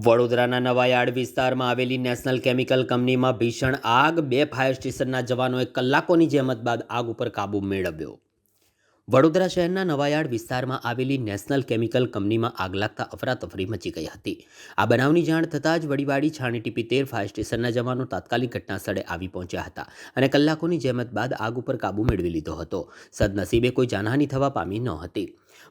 વડોદરાના નવાયાર્ડ વિસ્તારમાં આવેલી નેશનલ કેમિકલ કંપનીમાં ભીષણ આગ. 2 ફાયર સ્ટેશનના જવાનોએ કલાકોની જહેમત બાદ આગ ઉપર કાબૂ મેળવ્યો. વડોદરા શહેરના નવાયાર્ડ વિસ્તારમાં આવેલી નેશનલ કેમિકલ કંપનીમાં આગ લાગતા અફરાતફરી મચી ગઈ હતી. આ બનાવની જાણ થતાં જ વડીવાડી, છાણીટીપી, તેર ફાયર સ્ટેશનના જવાનો તાત્કાલિક ઘટનાસ્થળે આવી પહોંચ્યા હતા અને કલાકોની જહેમત બાદ આગ ઉપર કાબૂ મેળવી લીધો હતો. સદનસીબે કોઈ જાનહાનિ થવા પામી ન હતી.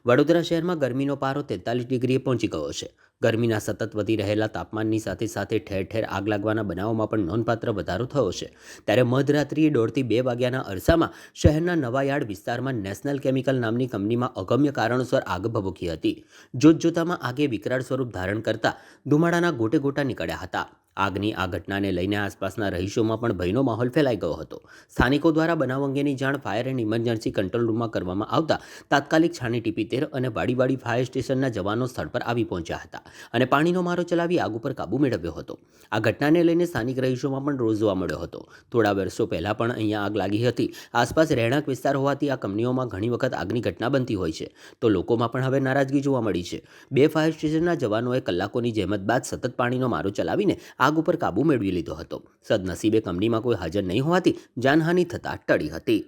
વડોદરા શહેરમાં ગરમીનો પારો 43 ડિગ્રીએ પહોંચી ગયો છે. ગરમીના સતત વધી રહેલા તાપમાનની સાથે સાથે ઠેર ઠેર આગ લાગવાના બનાવોમાં પણ નોંધપાત્ર વધારો થયો છે. ત્યારે મધરાત્રિએ 1:30 થી 2 વાગ્યાના અરસામાં શહેરના નવાયાર્ડ વિસ્તારમાં નેશનલ કેમિકલ નામની કંપનીમાં અગમ્ય કારણોસર આગ ભભૂકી હતી. જોતજોતામાં આગે વિકરાળ સ્વરૂપ ધારણ કરતા ધુમાડાના ગોટે ગોટા નીકળ્યા હતા. આગની આ ઘટનાને લઈને આસપાસના રહીશોમાં પણ ભયનો માહોલ ફેલાઈ ગયો હતો. સ્થાનિકો દ્વારા બનાવ અંગેની જાણ ફાયર એન્ડ ઇમરજન્સી કંટ્રોલ રૂમમાં કરવામાં આવતા તાત્કાલિક છાણીટીપી, તેર અને વાડીવાડી ફાયર સ્ટેશનના જવાનો સ્થળ પર આવી પહોંચ્યા હતા અને પાણીનો મારો ચલાવી આગ ઉપર કાબૂ મેળવ્યો હતો. આ ઘટનાને લઈને સ્થાનિક રહીશોમાં પણ રોષ જોવા મળ્યો હતો. થોડા વર્ષો પહેલાં પણ અહીંયા આગ લાગી હતી. આસપાસ રહેણાંક વિસ્તાર હોવાથી આ કંપનીઓમાં ઘણી વખત આગની ઘટના બનતી હોય છે, તો લોકોમાં પણ હવે નારાજગી જોવા મળી છે. 2 ફાયર સ્ટેશનના જવાનોએ કલાકોની જહેમત બાદ સતત પાણીનો મારો ચલાવીને આગ ઉપર કાબૂ મેળવી લીધો હતો. સદનસીબે કંપનીમાં કોઈ હાજર નહીં હોવાથી જાનહાનિ થતાં ટળી હતી.